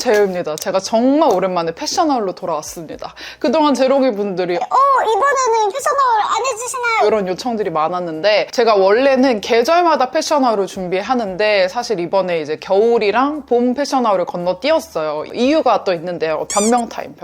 제로입니다. 제가 정말 오랜만에 패션하울로 돌아왔습니다. 그동안 제로기 분들이 이번에는 패션하울 안 해주시나요? 이런 요청들이 많았는데 제가 원래는 계절마다 패션하울을 준비하는데 사실 이번에 이제 겨울이랑 봄 패션하울을 건너뛰었어요. 이유가 또 있는데요. 변명 타임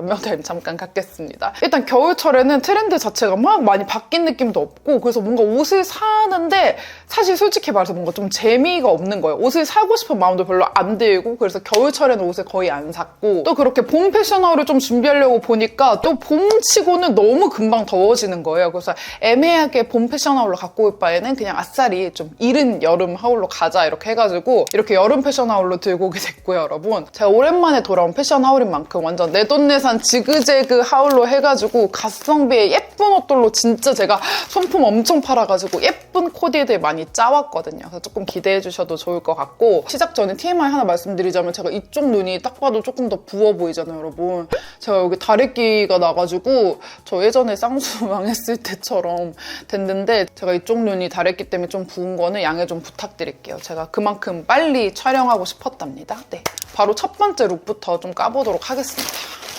잠깐 갖겠습니다. 일단 겨울철에는 트렌드 자체가 막 많이 바뀐 느낌도 없고 그래서 뭔가 옷을 사는데 사실 솔직히 말해서 뭔가 좀 재미가 없는 거예요. 옷을 사고 싶은 마음도 별로 안 들고 그래서 겨울철에는 옷을 거의 안 샀고 또 그렇게 봄 패션하울을 좀 준비하려고 보니까 또 봄치고는 너무 금방 더워지는 거예요. 그래서 애매하게 봄 패션하울로 갖고 올 바에는 그냥 아싸리 좀 이른 여름 하울로 가자 이렇게 해가지고 이렇게 여름 패션하울로 들고 오게 됐고요, 여러분. 제가 오랜만에 돌아온 패션하울인 만큼 완전 내돈내산 지그재그 하울로 해가지고 가성비에 예쁜 옷들로 진짜 제가 손품 엄청 팔아가지고 예쁜 코디들 많이 짜왔거든요. 그래서 조금 기대해 주셔도 좋을 것 같고 시작 전에 TMI 하나 말씀드리자면 제가 이쪽 눈이 딱 봐도 조금 더 부어 보이잖아요, 여러분. 제가 여기 다래끼가 나가지고 저 예전에 쌍수 망했을 때처럼 됐는데 제가 이쪽 눈이 다래끼 때문에 좀 부은 거는 양해 좀 부탁드릴게요. 제가 그만큼 빨리 촬영하고 싶었답니다. 네, 바로 첫 번째 룩부터 좀 까보도록 하겠습니다.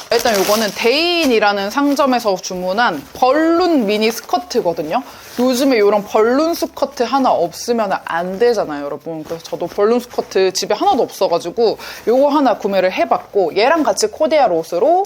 일단 이거는 데인이라는 상점에서 주문한 벌룬 미니 스커트거든요. 요즘에 이런 벌룬 스커트 하나 없으면 안 되잖아요, 여러분. 그래서 저도 벌룬 스커트 집에 하나도 없어가지고 이거 하나 구매를 해봤고 얘랑 같이 코디할 옷으로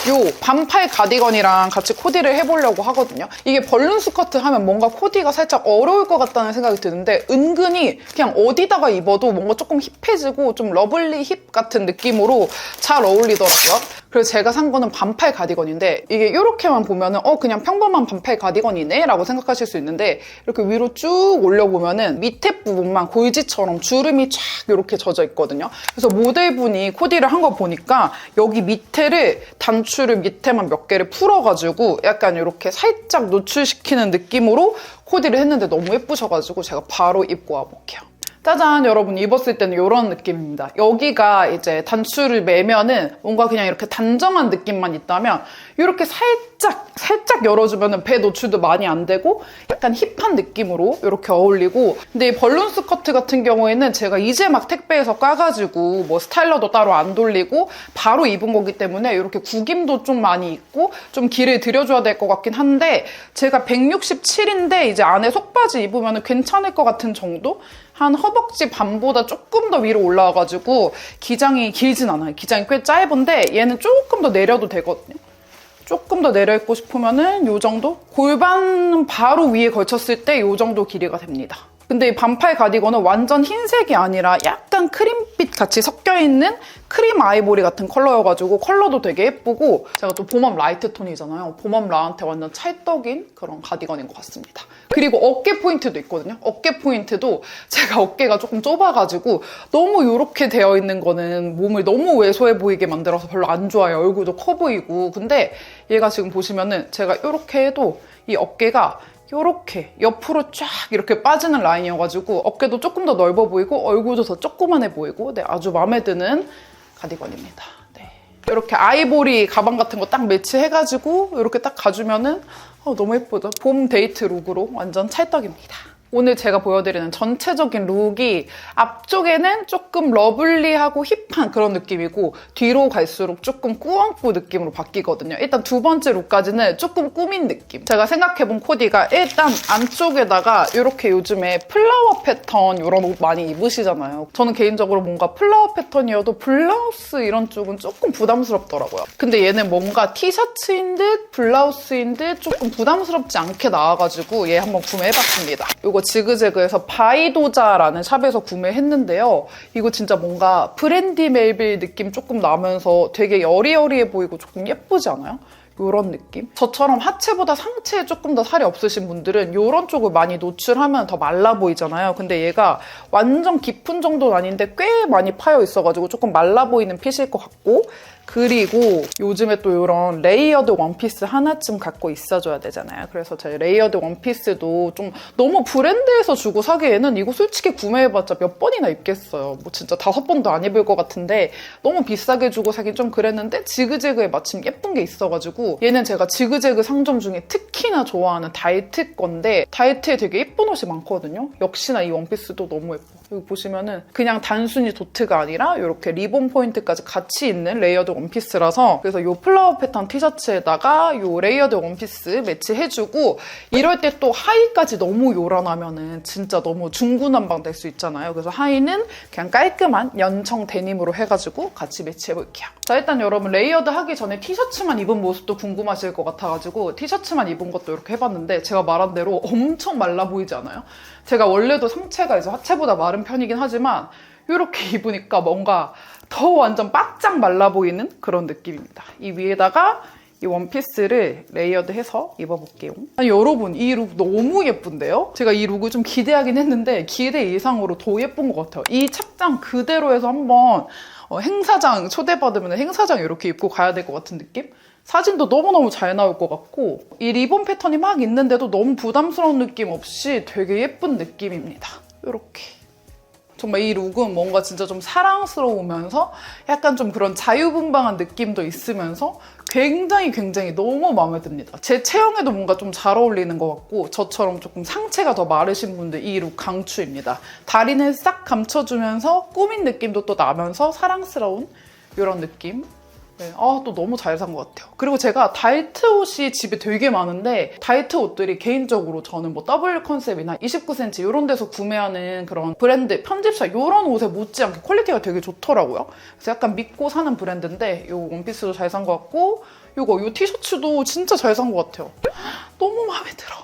요 반팔 가디건이랑 같이 코디를 해보려고 하거든요. 이게 벌룬 스커트 하면 뭔가 코디가 살짝 어려울 것 같다는 생각이 드는데 은근히 그냥 어디다가 입어도 뭔가 조금 힙해지고 좀 러블리 힙 같은 느낌으로 잘 어울리더라고요. 그래서 제가 산 거는 반팔 가디건인데 이게 이렇게만 보면은 그냥 평범한 반팔 가디건이네 라고 생각하실 수 있는데 이렇게 위로 쭉 올려보면은 밑에 부분만 골지처럼 주름이 쫙 이렇게 젖어 있거든요. 그래서 모델분이 코디를 한 거 보니까 여기 밑에를 단추를 밑에만 몇 개를 풀어가지고 약간 이렇게 살짝 노출시키는 느낌으로 코디를 했는데 너무 예쁘셔가지고 제가 바로 입고 와볼게요. 짜잔, 여러분 입었을 때는 이런 느낌입니다. 여기가 이제 단추를 매면은 뭔가 그냥 이렇게 단정한 느낌만 있다면 이렇게 살짝 열어주면은 배 노출도 많이 안 되고 약간 힙한 느낌으로 이렇게 어울리고 근데 이 벌룬 스커트 같은 경우에는 제가 이제 막 택배에서 까가지고 뭐 스타일러도 따로 안 돌리고 바로 입은 거기 때문에 이렇게 구김도 좀 많이 있고 좀 길을 들여줘야 될 것 같긴 한데 제가 167인데 이제 안에 속바지 입으면 괜찮을 것 같은 정도? 한 허벅지 반보다 조금 더 위로 올라와가지고 기장이 길진 않아요. 기장이 꽤 짧은데 얘는 조금 더 내려도 되거든요. 조금 더 내려 입고 싶으면은 요 정도? 골반 바로 위에 걸쳤을 때 요 정도 길이가 됩니다. 근데 이 반팔 가디건은 완전 흰색이 아니라 약간 크림빛 같이 섞여있는 크림 아이보리 같은 컬러여가지고 컬러도 되게 예쁘고 제가 또 봄웜 라이트 톤이잖아요. 봄웜 라한테 완전 찰떡인 그런 가디건인 것 같습니다. 그리고 어깨 포인트도 있거든요. 어깨 포인트도 제가 어깨가 조금 좁아가지고 너무 이렇게 되어 있는 거는 몸을 너무 왜소해 보이게 만들어서 별로 안 좋아요. 얼굴도 커 보이고. 근데 얘가 지금 보시면은 제가 이렇게 해도 이 어깨가 이렇게 옆으로 쫙 이렇게 빠지는 라인이어가지고 어깨도 조금 더 넓어 보이고 얼굴도 더 조그만해 보이고 네, 아주 마음에 드는 가디건입니다. 네. 이렇게 아이보리 가방 같은 거 딱 매치해가지고 이렇게 딱 가주면은 너무 예쁘죠? 봄 데이트 룩으로 완전 찰떡입니다. 오늘 제가 보여드리는 전체적인 룩이 앞쪽에는 조금 러블리하고 힙한 그런 느낌이고 뒤로 갈수록 조금 꾸안꾸 느낌으로 바뀌거든요. 일단 두 번째 룩까지는 조금 꾸민 느낌. 제가 생각해본 코디가 일단 안쪽에다가 이렇게 요즘에 플라워 패턴 이런 옷 많이 입으시잖아요. 저는 개인적으로 뭔가 플라워 패턴이어도 블라우스 이런 쪽은 조금 부담스럽더라고요. 근데 얘는 뭔가 티셔츠인 듯 블라우스인 듯 조금 부담스럽지 않게 나와가지고 얘 한번 구매해봤습니다. 이거 지그재그에서 바이도자라는 샵에서 구매했는데요. 이거 진짜 뭔가 브랜디 멜빌 느낌 조금 나면서 되게 여리여리해 보이고 조금 예쁘지 않아요? 이런 느낌? 저처럼 하체보다 상체에 조금 더 살이 없으신 분들은 이런 쪽을 많이 노출하면 더 말라 보이잖아요. 근데 얘가 완전 깊은 정도는 아닌데 꽤 많이 파여 있어가지고 조금 말라 보이는 핏일 것 같고 그리고 요즘에 또 이런 레이어드 원피스 하나쯤 갖고 있어줘야 되잖아요. 그래서 제 레이어드 원피스도 좀 너무 브랜드에서 주고 사기에는 이거 솔직히 구매해봤자 몇 번이나 입겠어요. 뭐 진짜 5번도 안 입을 것 같은데 너무 비싸게 주고 사긴 좀 그랬는데 지그재그에 마침 예쁜 게 있어가지고 얘는 제가 지그재그 상점 중에 특히나 좋아하는 다이트 건데 다이트에 되게 예쁜 옷이 많거든요. 역시나 이 원피스도 너무 예뻐. 여기 보시면은 그냥 단순히 도트가 아니라 이렇게 리본 포인트까지 같이 있는 레이어드 원피스라서 그래서 이 플라워 패턴 티셔츠에다가 이 레이어드 원피스 매치해주고 이럴 때 또 하의까지 너무 요란하면은 진짜 너무 중구난방 될 수 있잖아요. 그래서 하의는 그냥 깔끔한 연청 데님으로 해가지고 같이 매치해볼게요. 자, 일단 여러분 레이어드 하기 전에 티셔츠만 입은 모습도 궁금하실 것 같아가지고 티셔츠만 입은 것도 이렇게 해봤는데 제가 말한 대로 엄청 말라 보이지 않아요? 제가 원래도 상체가 이제 하체보다 마른 편이긴 하지만 이렇게 입으니까 뭔가 더 완전 바짝 말라 보이는 그런 느낌입니다. 이 위에다가 이 원피스를 레이어드해서 입어볼게요. 아니 여러분 이 룩 너무 예쁜데요? 제가 이 룩을 좀 기대하긴 했는데 기대 이상으로 더 예쁜 것 같아요. 이 착장 그대로 해서 한번 행사장 초대받으면 행사장 이렇게 입고 가야 될 것 같은 느낌? 사진도 너무너무 잘 나올 것 같고 이 리본 패턴이 막 있는데도 너무 부담스러운 느낌 없이 되게 예쁜 느낌입니다. 이렇게. 정말 이 룩은 뭔가 진짜 좀 사랑스러우면서 약간 좀 그런 자유분방한 느낌도 있으면서 굉장히 너무 마음에 듭니다. 제 체형에도 뭔가 좀 잘 어울리는 것 같고 저처럼 조금 상체가 더 마르신 분들 이 룩 강추입니다. 다리는 싹 감춰주면서 꾸민 느낌도 또 나면서 사랑스러운 이런 느낌. 네. 또 너무 잘 산 것 같아요. 그리고 제가 다이트 옷이 집에 되게 많은데 다이트 옷들이 개인적으로 저는 뭐 더블 컨셉이나 29cm 이런 데서 구매하는 그런 브랜드 편집샵 이런 옷에 못지않게 퀄리티가 되게 좋더라고요. 그래서 약간 믿고 사는 브랜드인데 이 원피스도 잘 산 것 같고 이 티셔츠도 진짜 잘 산 것 같아요. 너무 마음에 들어.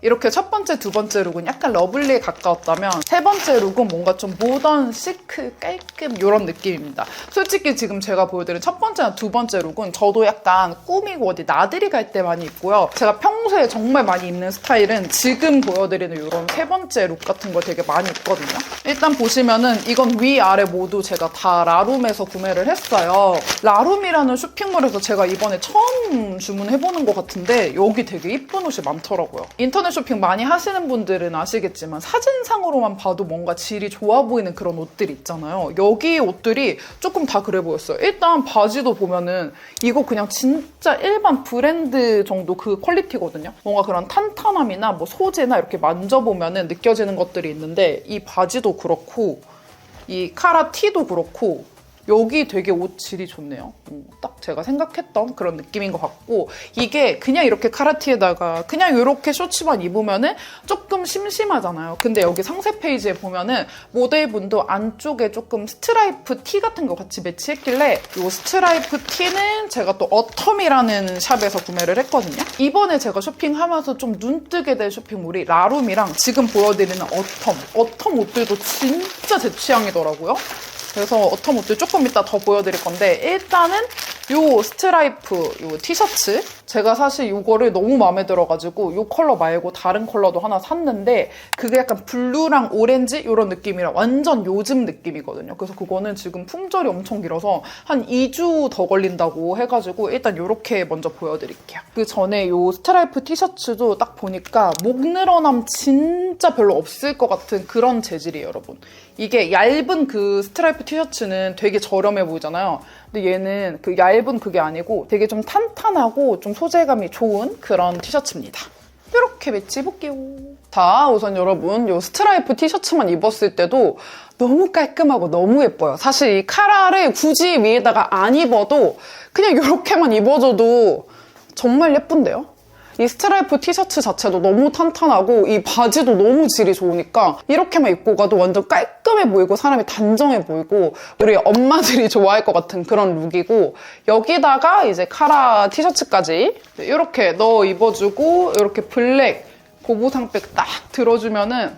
이렇게 첫 번째, 두 번째 룩은 약간 러블리에 가까웠다면 세 번째 룩은 뭔가 좀 모던, 시크, 깔끔 이런 느낌입니다. 솔직히 지금 제가 보여드린 첫 번째나 두 번째 룩은 저도 약간 꾸미고 어디 나들이 갈 때 많이 입고요. 제가 평소에 정말 많이 입는 스타일은 지금 보여드리는 이런 세 번째 룩 같은 거 되게 많이 입거든요. 일단 보시면은 이건 위아래 모두 제가 다 라룸에서 구매를 했어요. 라룸이라는 쇼핑몰에서 제가 이번에 처음 주문해보는 것 같은데 여기 되게 이쁜 옷이 많더라고요. 인터넷 쇼핑 많이 하시는 분들은 아시겠지만 사진상으로만 봐도 뭔가 질이 좋아 보이는 그런 옷들 있잖아요. 여기 옷들이 조금 다 그래 보였어요. 일단 바지도 보면은 이거 그냥 진짜 일반 브랜드 정도 그 퀄리티거든요. 뭔가 그런 탄탄함이나 뭐 소재나 이렇게 만져보면은 느껴지는 것들이 있는데 이 바지도 그렇고 이 카라 티도 그렇고 여기 되게 옷 질이 좋네요. 딱 제가 생각했던 그런 느낌인 것 같고 이게 그냥 이렇게 카라티에다가 그냥 이렇게 쇼츠만 입으면은 조금 심심하잖아요. 근데 여기 상세 페이지에 보면은 모델분도 안쪽에 조금 스트라이프 티 같은 거 같이 매치했길래 이 스트라이프 티는 제가 또 어텀이라는 샵에서 구매를 했거든요. 이번에 제가 쇼핑하면서 좀 눈뜨게 될 쇼핑몰이 라룸이랑 지금 보여드리는 어텀 옷들도 진짜 제 취향이더라고요. 그래서 어텀 옷들 조금 이따 더 보여드릴 건데 일단은 요 스트라이프 요 티셔츠 제가 사실 이거를 너무 마음에 들어가지고 요 컬러 말고 다른 컬러도 하나 샀는데 그게 약간 블루랑 오렌지 이런 느낌이라 완전 요즘 느낌이거든요. 그래서 그거는 지금 품절이 엄청 길어서 한 2주 더 걸린다고 해가지고 일단 요렇게 먼저 보여드릴게요. 그 전에 요 스트라이프 티셔츠도 딱 보니까 목 늘어남 진짜 별로 없을 것 같은 그런 재질이에요, 여러분. 이게 얇은 그 스트라이프 티셔츠는 되게 저렴해 보이잖아요. 근데 얘는 그 얇은 그게 아니고 되게 좀 탄탄하고 좀 소재감이 좋은 그런 티셔츠입니다. 이렇게 매치해볼게요. 자, 우선 여러분 이 스트라이프 티셔츠만 입었을 때도 너무 깔끔하고 너무 예뻐요. 사실 이 카라를 굳이 위에다가 안 입어도 그냥 이렇게만 입어줘도 정말 예쁜데요? 이 스트라이프 티셔츠 자체도 너무 탄탄하고 이 바지도 너무 질이 좋으니까 이렇게만 입고 가도 완전 깔끔해 보이고 사람이 단정해 보이고 우리 엄마들이 좋아할 것 같은 그런 룩이고 여기다가 이제 카라 티셔츠까지 이렇게 넣어 입어주고 이렇게 블랙 고무상백 딱 들어주면은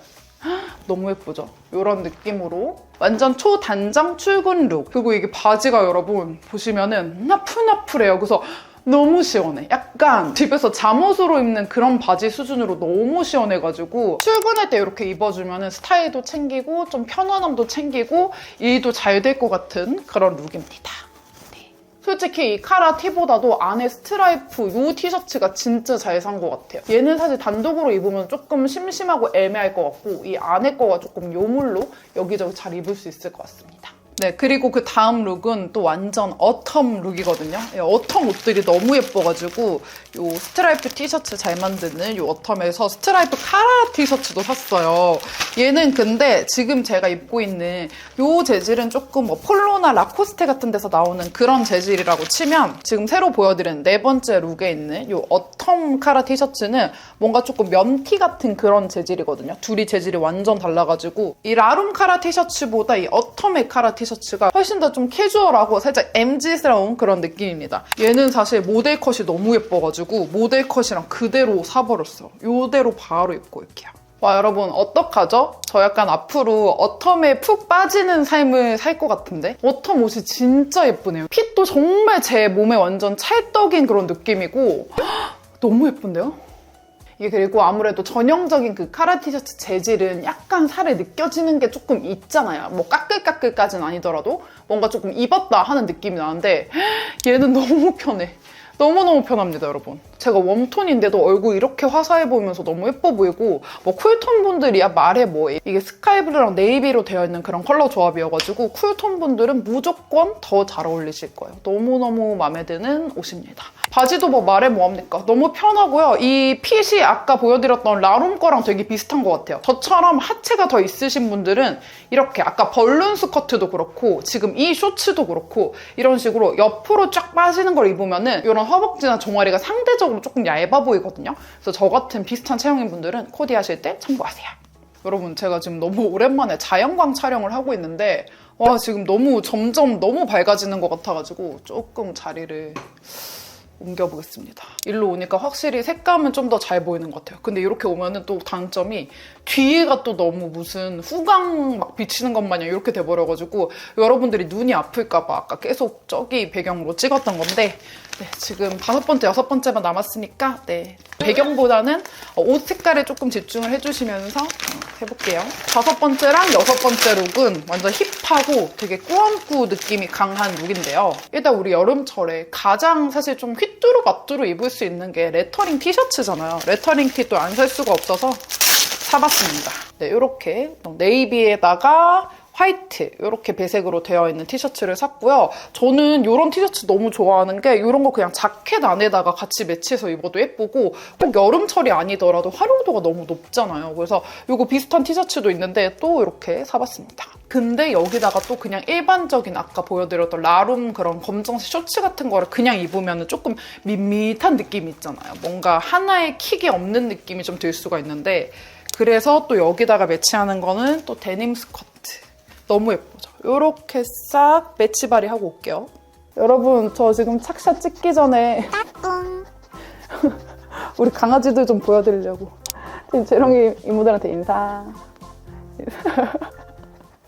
너무 예쁘죠? 이런 느낌으로 완전 초단정 출근 룩. 그리고 이게 바지가 여러분 보시면은 나풀나풀해요. 그래서 너무 시원해. 약간 집에서 잠옷으로 입는 그런 바지 수준으로 너무 시원해가지고 출근할 때 이렇게 입어주면 스타일도 챙기고 좀 편안함도 챙기고 일도 잘 될 것 같은 그런 룩입니다. 네. 솔직히 이 카라 티보다도 안에 스트라이프 이 티셔츠가 진짜 잘 산 것 같아요. 얘는 사실 단독으로 입으면 조금 심심하고 애매할 것 같고 이 안에 거가 조금 요물로 여기저기 잘 입을 수 있을 것 같습니다. 네, 그리고 그 다음 룩은 또 완전 어텀 룩이거든요. 어텀 옷들이 너무 예뻐가지고 요 스트라이프 티셔츠 잘 만드는 요 어텀에서 스트라이프 카라 티셔츠도 샀어요. 얘는 근데 지금 제가 입고 있는 요 재질은 조금 뭐 폴로나 라코스테 같은 데서 나오는 그런 재질이라고 치면 지금 새로 보여드린 네 번째 룩에 있는 요 어텀 카라 티셔츠는 뭔가 조금 면티 같은 그런 재질이거든요. 둘이 재질이 완전 달라가지고 이 라룸 카라 티셔츠보다 이 어텀의 카라 티셔츠가 훨씬 더 좀 캐주얼하고 살짝 MZ스러운 그런 느낌입니다. 얘는 사실 모델 컷이 너무 예뻐가지고 모델 컷이랑 그대로 사버렸어요. 요대로 바로 입고 올게요. 와, 여러분 어떡하죠? 저 약간 앞으로 어텀에 푹 빠지는 삶을 살 것 같은데? 어텀 옷이 진짜 예쁘네요. 핏도 정말 제 몸에 완전 찰떡인 그런 느낌이고 너무 예쁜데요? 이게 그리고 아무래도 전형적인 그 카라 티셔츠 재질은 약간 살에 느껴지는 게 조금 있잖아요. 뭐 까끌까끌까지는 아니더라도 뭔가 조금 입었다 하는 느낌이 나는데 얘는 너무 편해. 너무너무 편합니다, 여러분. 제가 웜톤인데도 얼굴 이렇게 화사해 보이면서 너무 예뻐 보이고 뭐 쿨톤 분들이야 말해 뭐해. 이게 스카이블루랑 네이비로 되어 있는 그런 컬러 조합이어가지고 쿨톤 분들은 무조건 더 잘 어울리실 거예요. 너무너무 마음에 드는 옷입니다. 바지도 뭐 말해 뭐합니까? 너무 편하고요. 이 핏이 아까 보여드렸던 라룸 거랑 되게 비슷한 것 같아요. 저처럼 하체가 더 있으신 분들은 이렇게 아까 벌룬 스커트도 그렇고 지금 이 쇼츠도 그렇고 이런 식으로 옆으로 쫙 빠지는 걸 입으면은 이런 허벅지나 종아리가 상대적으로 조금 얇아 보이거든요. 그래서 저 같은 비슷한 체형인 분들은 코디 하실 때 참고하세요. 여러분 제가 지금 너무 오랜만에 자연광 촬영을 하고 있는데 와 지금 점점 너무 밝아지는 것 같아가지고 조금 자리를 옮겨보겠습니다. 일로 오니까 확실히 색감은 좀 더 잘 보이는 것 같아요. 근데 이렇게 오면은 또 단점이 뒤에가 또 너무 무슨 후광 막 비치는 것 마냥 이렇게 돼버려가지고 여러분들이 눈이 아플까봐 아까 계속 저기 배경으로 찍었던 건데 네, 지금 5번째, 6번째만 남았으니까 네, 배경보다는 옷 색깔에 조금 집중을 해주시면서 해볼게요. 5번째랑 6번째 룩은 완전 힙하고 되게 꾸안꾸 느낌이 강한 룩인데요. 일단 우리 여름철에 가장 사실 좀 휘뚜루마뚜루 입을 수 있는 게 레터링 티셔츠잖아요. 레터링 티도 안 살 수가 없어서 사봤습니다. 네, 이렇게 네이비에다가 화이트 이렇게 배색으로 되어 있는 티셔츠를 샀고요. 저는 이런 티셔츠 너무 좋아하는 게 이런 거 그냥 자켓 안에다가 같이 매치해서 입어도 예쁘고 꼭 여름철이 아니더라도 활용도가 너무 높잖아요. 그래서 이거 비슷한 티셔츠도 있는데 또 이렇게 사봤습니다. 근데 여기다가 또 그냥 일반적인 아까 보여드렸던 라룸 그런 검정색 쇼츠 같은 거를 그냥 입으면 조금 밋밋한 느낌이 있잖아요. 뭔가 하나의 킥이 없는 느낌이 좀 들 수가 있는데 그래서 또 여기다가 매치하는 거는 또 데님 스커트. 너무 예쁘죠? 이렇게 싹 매치바리 하고 올게요. 여러분 저 지금 착샷 찍기 전에 우리 강아지들 좀 보여드리려고 지금 재롱이 이모들한테 인사.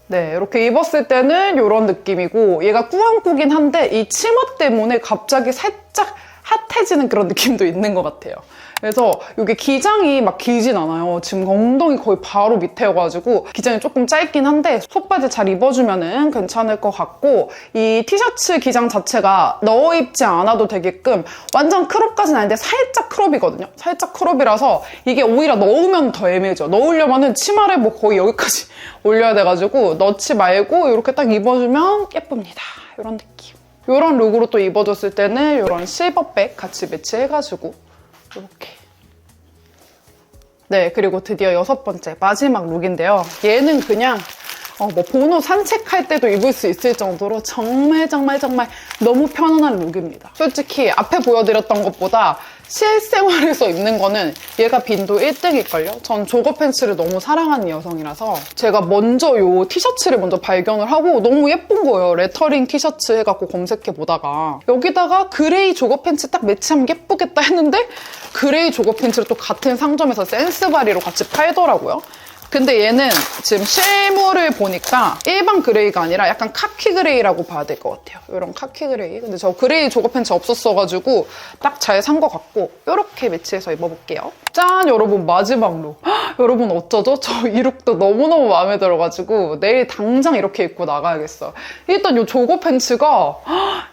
네, 이렇게 입었을 때는 이런 느낌이고 얘가 꾸안꾸긴 한데 이 치마 때문에 갑자기 살짝 핫해지는 그런 느낌도 있는 것 같아요. 그래서 이게 기장이 막 길진 않아요. 지금 엉덩이 거의 바로 밑에여가지고 기장이 조금 짧긴 한데 속바지 잘 입어주면 괜찮을 것 같고 이 티셔츠 기장 자체가 넣어 입지 않아도 되게끔 완전 크롭까지는 아닌데 살짝 크롭이거든요. 살짝 크롭이라서 이게 오히려 넣으면 더 애매해져. 넣으려면은 치마를 뭐 거의 여기까지 올려야 돼가지고 넣지 말고 이렇게 딱 입어주면 예쁩니다. 이런 느낌. 이런 룩으로 또 입어줬을 때는 이런 실버백 같이 매치해가지고 이렇게. 네, 그리고 드디어 6번째 마지막 룩인데요. 얘는 그냥 뭐 보노 산책할 때도 입을 수 있을 정도로 정말 너무 편안한 룩입니다. 솔직히 앞에 보여드렸던 것보다 실생활에서 입는 거는 얘가 빈도 1등일걸요? 전 조거 팬츠를 너무 사랑하는 여성이라서 제가 먼저 이 티셔츠를 먼저 발견을 하고 너무 예쁜 거예요. 레터링 티셔츠 해갖고 검색해보다가 여기다가 그레이 조거 팬츠 딱 매치하면 예쁘겠다 했는데 그레이 조거 팬츠를 또 같은 상점에서 센스바리로 같이 팔더라고요. 근데 얘는 지금 실물을 보니까 일반 그레이가 아니라 약간 카키 그레이라고 봐야 될 것 같아요. 이런 카키 그레이. 근데 저 그레이 조거 팬츠 없었어가지고 딱 잘 산 것 같고 이렇게 매치해서 입어볼게요. 짠! 여러분 마지막 룩. 헉, 여러분 어쩌죠? 저 이 룩도 너무너무 마음에 들어가지고 내일 당장 이렇게 입고 나가야겠어요. 일단 이 조거 팬츠가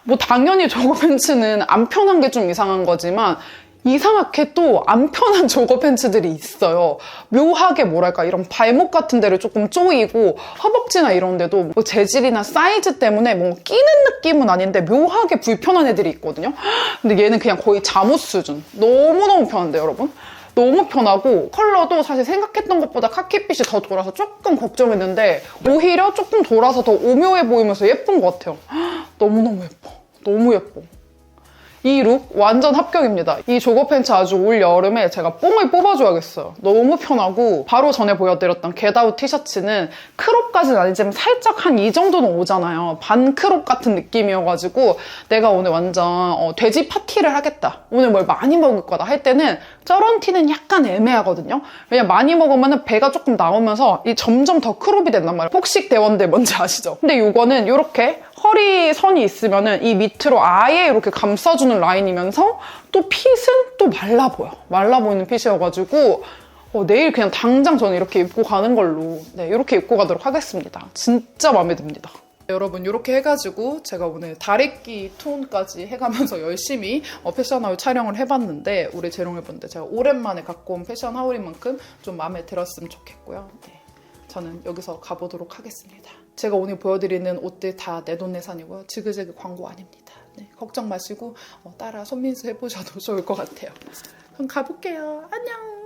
뭐 당연히 조거 팬츠는 안 편한 게 좀 이상한 거지만 이상하게 또 안 편한 조거 팬츠들이 있어요. 묘하게 뭐랄까 이런 발목 같은 데를 조금 조이고 허벅지나 이런 데도 뭐 재질이나 사이즈 때문에 뭐 끼는 느낌은 아닌데 묘하게 불편한 애들이 있거든요. 근데 얘는 그냥 거의 잠옷 수준. 너무너무 편한데 여러분? 너무 편하고 컬러도 사실 생각했던 것보다 카키빛이 더 돌아서 조금 걱정했는데 오히려 조금 돌아서 더 오묘해 보이면서 예쁜 것 같아요. 너무너무 예뻐. 너무 예뻐. 이 룩 완전 합격입니다. 이 조거 팬츠 아주 올 여름에 제가 뽕을 뽑아줘야겠어요. 너무 편하고 바로 전에 보여드렸던 겟아웃 티셔츠는 크롭까지는 아니지만 살짝 한 이 정도는 오잖아요. 반 크롭 같은 느낌이어가지고 내가 오늘 완전 돼지 파티를 하겠다. 오늘 뭘 많이 먹을 거다 할 때는 저런 티는 약간 애매하거든요. 왜냐면 많이 먹으면 배가 조금 나오면서 이 점점 더 크롭이 된단 말이에요. 폭식 대원들 뭔지 아시죠? 근데 이거는 이렇게 허리 선이 있으면은 이 밑으로 아예 이렇게 감싸주는 라인이면서 또 핏은 또 말라 보여. 말라 보이는 핏이어가지고 내일 그냥 당장 저는 이렇게 입고 가는 걸로 이렇게 입고 가도록 하겠습니다. 진짜 마음에 듭니다. 여러분 이렇게 해가지고 제가 오늘 다래끼 톤까지 해가면서 열심히 패션하울 촬영을 해봤는데 우리 재롱해본데 제가 오랜만에 갖고 온 패션 하울인 만큼 좀 마음에 들었으면 좋겠고요. 저는 여기서 가보도록 하겠습니다. 제가 오늘 보여드리는 옷들 다 내돈내산이고요. 지그재그 광고 아닙니다. 걱정 마시고 따라 손민수 해보셔도 좋을 것 같아요. 그럼 가볼게요. 안녕!